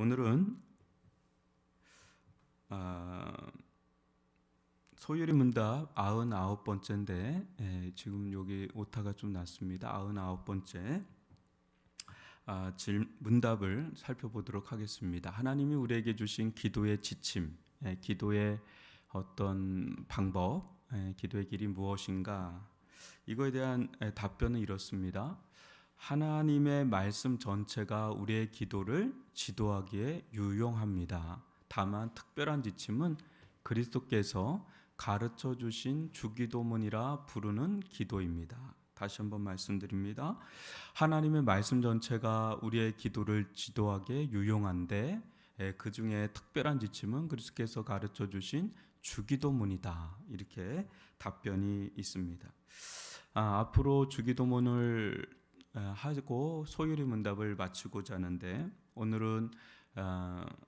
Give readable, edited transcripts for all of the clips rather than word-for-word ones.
오늘은 소율이 문답 99번째인데 지금 여기 오타가 좀 났습니다. 99번째 문답을 살펴보도록 하겠습니다. 하나님이 우리에게 주신 기도의 지침, 기도의 어떤 방법, 기도의 길이 무엇인가, 이거에 대한 답변은 이렇습니다. 하나님의 말씀 전체가 우리의 기도를 지도하기에 유용합니다. 다만 특별한 지침은 그리스도께서 가르쳐 주신 주기도문이라 부르는 기도입니다. 다시 한번 말씀드립니다. 하나님의 말씀 전체가 우리의 기도를 지도하기에 유용한데 그 중에 특별한 지침은 그리스도께서 가르쳐 주신 주기도문이다. 이렇게 답변이 있습니다. 앞으로 주기도문을 하고 소율이 문답을 마치고자 하는데, 오늘은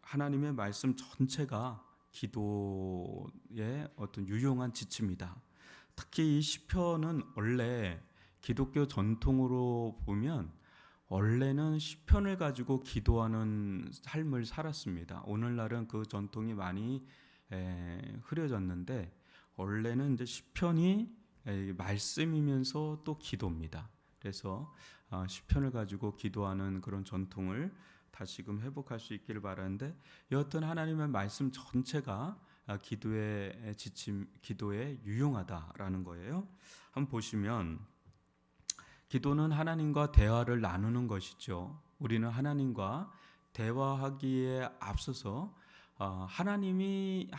하나님의 말씀 전체가 기도의 어떤 유용한 지침이다. 특히 이 시편은 원래 기독교 전통으로 보면 원래는 시편을 가지고 기도하는 삶을 살았습니다. 오늘날은 그 전통이 많이 흐려졌는데, 원래는 이제 시편이 말씀이면서 또 기도입니다. 그래서 시편을 가지고 기도하는 그런 전통을 다시금 회복할 수 있기를 바라는데, 여하튼 하나님의 말씀 전체가 기도의 지침, 기도에 유용하다라는 거예요. 한번 보시면 기도는 하나님과 대화를 나누는 것이죠. 우리는 하나님과 대화하기에 앞서서 하나님의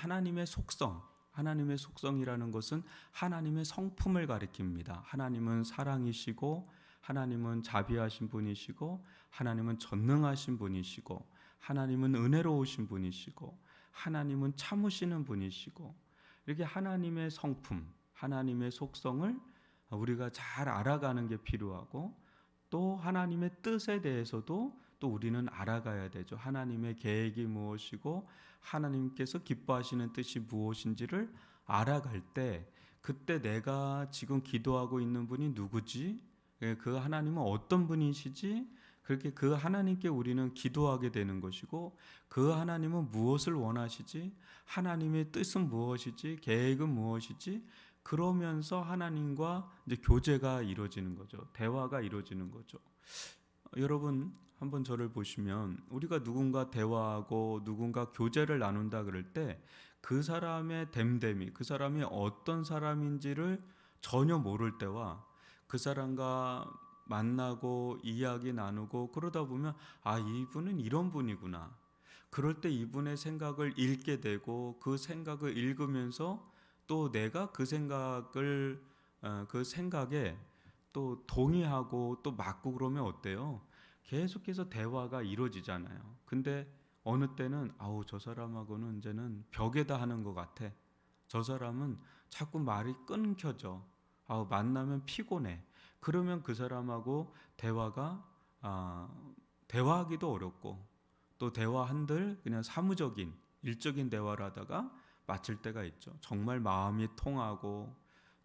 속성이라는 것은 하나님의 성품을 가리킵니다. 하나님은 사랑이시고, 하나님은 자비하신 분이시고, 하나님은 전능하신 분이시고, 하나님은 은혜로우신 분이시고, 하나님은 참으시는 분이시고, 이렇게 하나님의 성품, 하나님의 속성을 우리가 잘 알아가는 게 필요하고, 또 하나님의 뜻에 대해서도 또 우리는 알아가야 되죠. 하나님의 계획이 무엇이고 하나님께서 기뻐하시는 뜻이 무엇인지를 알아갈 때, 그때 내가 지금 기도하고 있는 분이 누구지? 그 하나님은 어떤 분이시지? 그렇게 그 하나님께 우리는 기도하게 되는 것이고, 그 하나님은 무엇을 원하시지? 하나님의 뜻은 무엇이지? 계획은 무엇이지? 그러면서 하나님과 이제 교제가 이루어지는 거죠. 대화가 이루어지는 거죠. 여러분 한번 저를 보시면, 우리가 누군가 대화하고 누군가 교제를 나눈다 그럴 때 그 사람의 됨됨이, 그 사람이 어떤 사람인지를 전혀 모를 때와 그 사람과 만나고 이야기 나누고 그러다 보면 이분은 이런 분이구나. 그럴 때 이분의 생각을 읽게 되고, 그 생각을 읽으면서 또 내가 그 생각에 또 동의하고 또 맞고 그러면 어때요? 계속해서 대화가 이루어지잖아요. 근데 어느 때는 저 사람하고는 이제는 벽에다 하는 것 같아. 저 사람은 자꾸 말이 끊겨져. 만나면 피곤해. 그러면 그 사람하고 대화하기도 어렵고, 또 대화한들 그냥 사무적인 일적인 대화를 하다가 마칠 때가 있죠. 정말 마음이 통하고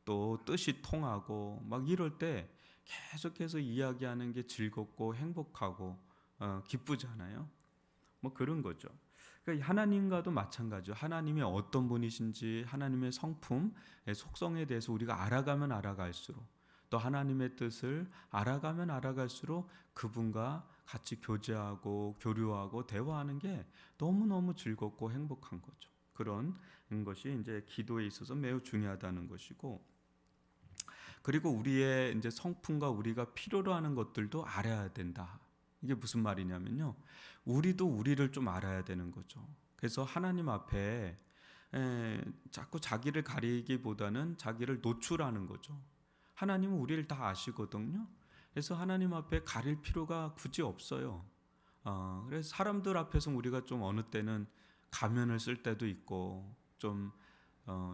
또 뜻이 통하고 막 이럴 때 계속해서 이야기하는 게 즐겁고 행복하고 기쁘잖아요. 뭐 그런 거죠. 그러니까 하나님과도 마찬가지죠. 하나님이 어떤 분이신지, 하나님의 성품, 속성에 대해서 우리가 알아가면 알아갈수록, 또 하나님의 뜻을 알아가면 알아갈수록 그분과 같이 교제하고 교류하고 대화하는 게 너무너무 즐겁고 행복한 거죠. 그런 것이 이제 기도에 있어서 매우 중요하다는 것이고, 그리고 우리의 이제 성품과 우리가 필요로 하는 것들도 알아야 된다. 이게 무슨 말이냐면요, 우리도 우리를 좀 알아야 되는 거죠. 그래서 하나님 앞에 자꾸 자기를 가리기보다는 자기를 노출하는 거죠. 하나님은 우리를 다 아시거든요. 그래서 하나님 앞에 가릴 필요가 굳이 없어요. 그래서 사람들 앞에서 우리가 좀 어느 때는 가면을 쓸 때도 있고, 좀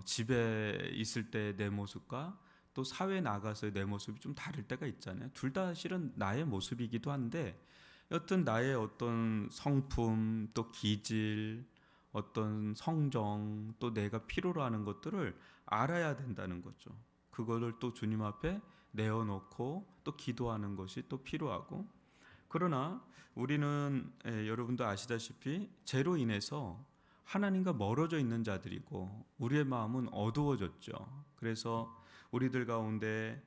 집에 있을 때 내 모습과 또 사회에 나가서 내 모습이 좀 다를 때가 있잖아요. 둘 다 실은 나의 모습이기도 한데, 여튼 나의 어떤 성품, 또 기질, 어떤 성정, 또 내가 필요로 하는 것들을 알아야 된다는 거죠. 그거를 또 주님 앞에 내어놓고 또 기도하는 것이 또 필요하고, 그러나 우리는 여러분도 아시다시피 죄로 인해서 하나님과 멀어져 있는 자들이고 우리의 마음은 어두워졌죠. 그래서 우리들 가운데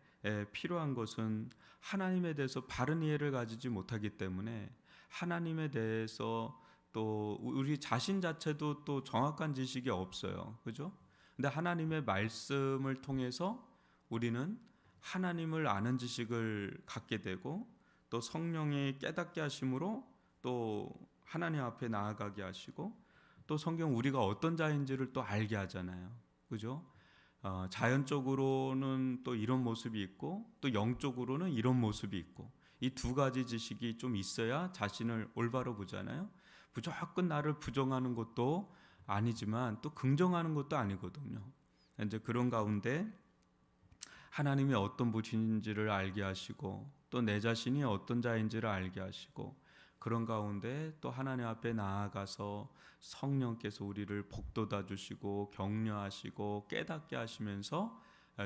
필요한 것은 하나님에 대해서 바른 이해를 가지지 못하기 때문에 하나님에 대해서 또 우리 자신 자체도 또 정확한 지식이 없어요. 그죠? 근데 하나님의 말씀을 통해서 우리는 하나님을 아는 지식을 갖게 되고 또 성령이 깨닫게 하심으로 또 하나님 앞에 나아가게 하시고 또 성경 우리가 어떤 자인지를 또 알게 하잖아요. 그죠? 자연적으로는 또 이런 모습이 있고 또 영적으로는 이런 모습이 있고 이 두 가지 지식이 좀 있어야 자신을 올바로 보잖아요. 무조건 나를 부정하는 것도 아니지만 또 긍정하는 것도 아니거든요. 이제 그런 가운데 하나님이 어떤 분인지를 알게 하시고 또 내 자신이 어떤 자인지를 알게 하시고 그런 가운데 또 하나님 앞에 나아가서 성령께서 우리를 복돋아 주시고 격려하시고 깨닫게 하시면서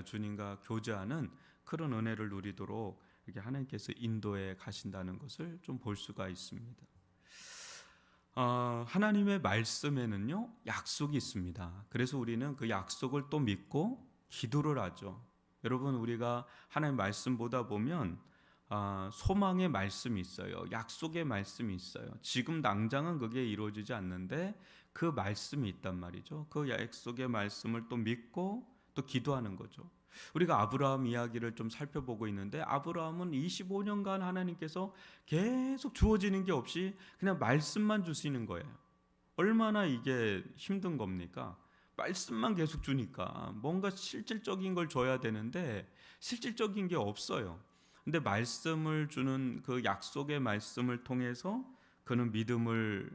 주님과 교제하는 그런 은혜를 누리도록 이렇게 하나님께서 인도해 가신다는 것을 좀 볼 수가 있습니다. 하나님의 말씀에는요 약속이 있습니다. 그래서 우리는 그 약속을 또 믿고 기도를 하죠. 여러분 우리가 하나님의 말씀 보다 보면 소망의 말씀이 있어요. 약속의 말씀이 있어요. 지금 당장은 그게 이루어지지 않는데 그 말씀이 있단 말이죠. 그 약속의 말씀을 또 믿고 또 기도하는 거죠. 우리가 아브라함 이야기를 좀 살펴보고 있는데 아브라함은 25년간 하나님께서 계속 주어지는 게 없이 그냥 말씀만 주시는 거예요. 얼마나 이게 힘든 겁니까? 말씀만 계속 주니까 뭔가 실질적인 걸 줘야 되는데 실질적인 게 없어요. 근데 말씀을 주는 그 약속의 말씀을 통해서 그는 믿음을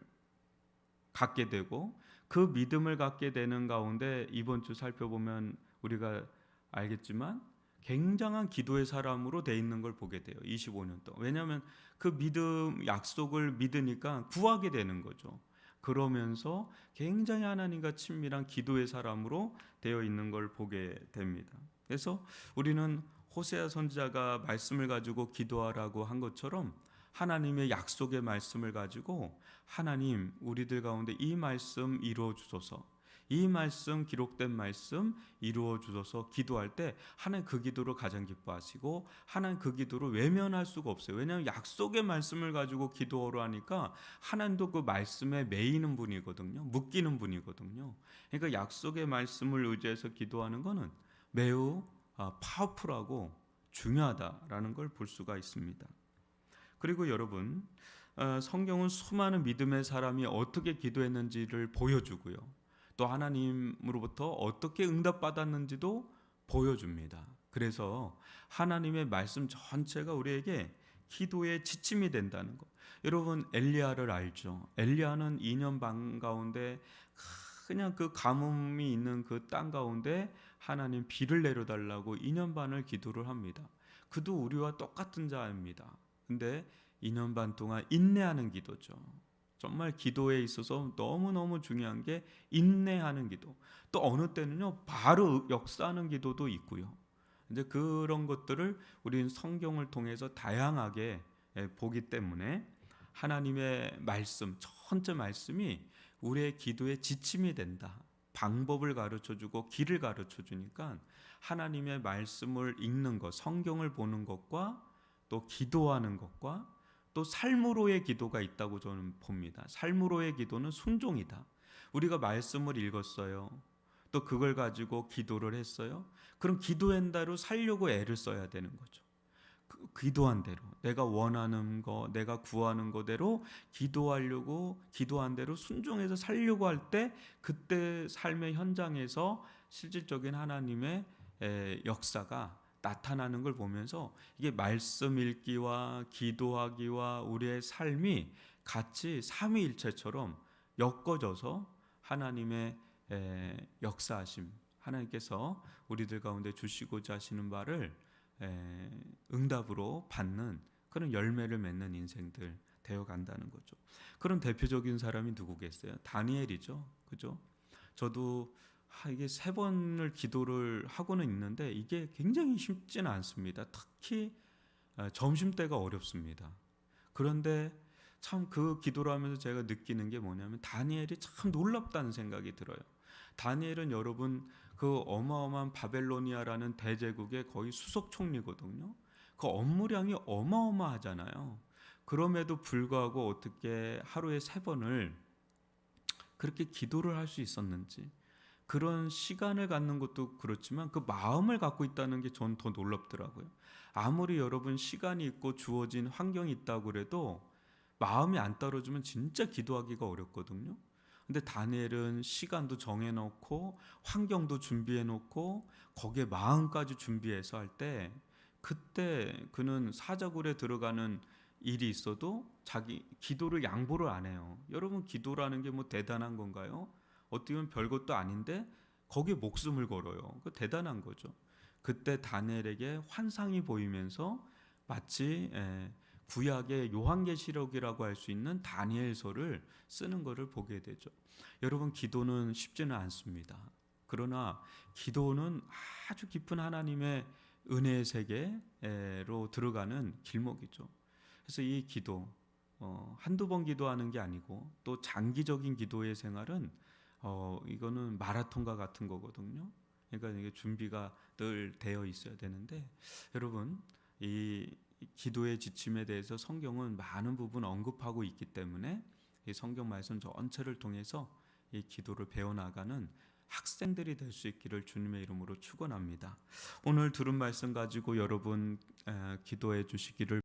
갖게 되고 그 믿음을 갖게 되는 가운데 이번 주 살펴보면 우리가 알겠지만 굉장한 기도의 사람으로 돼 있는 걸 보게 돼요. 25년 동안. 왜냐하면 그 믿음 약속을 믿으니까 구하게 되는 거죠. 그러면서 굉장히 하나님과 친밀한 기도의 사람으로 되어 있는 걸 보게 됩니다. 그래서 우리는 호세아 선지자가 말씀을 가지고 기도하라고 한 것처럼 하나님의 약속의 말씀을 가지고 하나님 우리들 가운데 이 말씀 이루어 주소서, 이 말씀 기록된 말씀 이루어 주소서 기도할 때 하나님 그 기도를 가장 기뻐하시고 하나님 그 기도를 외면할 수가 없어요. 왜냐하면 약속의 말씀을 가지고 기도하러 하니까 하나님도 그 말씀에 매이는 분이거든요. 묶이는 분이거든요. 그러니까 약속의 말씀을 의지해서 기도하는 것은 매우 파워풀하고 중요하다라는 걸 볼 수가 있습니다. 그리고 여러분 성경은 수많은 믿음의 사람이 어떻게 기도했는지를 보여주고요. 또 하나님으로부터 어떻게 응답받았는지도 보여줍니다. 그래서 하나님의 말씀 전체가 우리에게 기도의 지침이 된다는 것. 여러분 엘리야를 알죠? 엘리야는 2년 반 가운데 그냥 그 가뭄이 있는 그 땅 가운데 하나님 비를 내려달라고 2년 반을 기도를 합니다. 그도 우리와 똑같은 자입니다. 근데 2년 반 동안 인내하는 기도죠. 정말 기도에 있어서 너무너무 중요한 게 인내하는 기도. 또 어느 때는요 바로 역사하는 기도도 있고요. 이제 그런 것들을 우리는 성경을 통해서 다양하게 보기 때문에 하나님의 말씀, 전체 말씀이 우리의 기도의 지침이 된다. 방법을 가르쳐주고 길을 가르쳐주니까 하나님의 말씀을 읽는 것, 성경을 보는 것과 또 기도하는 것과 또 삶으로의 기도가 있다고 저는 봅니다. 삶으로의 기도는 순종이다. 우리가 말씀을 읽었어요. 또 그걸 가지고 기도를 했어요. 그럼 기도한 대로 살려고 애를 써야 되는 거죠. 기도한 대로 내가 원하는 거, 내가 구하는 거대로 기도하려고 기도한 대로 순종해서 살려고 할 때 그때 삶의 현장에서 실질적인 하나님의 역사가 나타나는 걸 보면서 이게 말씀 읽기와 기도하기와 우리의 삶이 같이 삼위일체처럼 엮어져서 하나님의 역사하심, 하나님께서 우리들 가운데 주시고자 하시는 바를 응답으로 받는 그런 열매를 맺는 인생들 되어 간다는 거죠. 그런 대표적인 사람이 누구겠어요? 다니엘이죠. 그죠? 저도 이게 3번을 기도를 하고는 있는데 이게 굉장히 쉽지는 않습니다. 특히 점심때가 어렵습니다. 그런데 참 그 기도를 하면서 제가 느끼는 게 뭐냐면 다니엘이 참 놀랍다는 생각이 들어요. 다니엘은 여러분 그 어마어마한 바벨로니아라는 대제국의 거의 수석 총리거든요. 그 업무량이 어마어마하잖아요. 그럼에도 불구하고 어떻게 하루에 3번을 그렇게 기도를 할 수 있었는지, 그런 시간을 갖는 것도 그렇지만 그 마음을 갖고 있다는 게 전 더 놀랍더라고요. 아무리 여러분 시간이 있고 주어진 환경이 있다고 그래도 마음이 안 따라주면 진짜 기도하기가 어렵거든요. 근데 다니엘은 시간도 정해놓고 환경도 준비해놓고 거기에 마음까지 준비해서 할 때, 그때 그는 사자굴에 들어가는 일이 있어도 자기 기도를 양보를 안 해요. 여러분 기도라는 게 뭐 대단한 건가요? 어떻게 보면 별것도 아닌데 거기에 목숨을 걸어요. 그 대단한 거죠. 그때 다니엘에게 환상이 보이면서 마치 구약의 요한계시록이라고 할 수 있는 다니엘서를 쓰는 것을 보게 되죠. 여러분 기도는 쉽지는 않습니다. 그러나 기도는 아주 깊은 하나님의 은혜의 세계로 들어가는 길목이죠. 그래서 이 기도 한두 번 기도하는 게 아니고 또 장기적인 기도의 생활은 이거는 마라톤과 같은 거거든요. 그러니까 이게 준비가 늘 되어 있어야 되는데, 여러분 이 기도의 지침에 대해서 성경은 많은 부분 언급하고 있기 때문에 이 성경 말씀 전체를 통해서 이 기도를 배워나가는 학생들이 될 수 있기를 주님의 이름으로 축원합니다. 오늘 들은 말씀 가지고 여러분 기도해 주시기를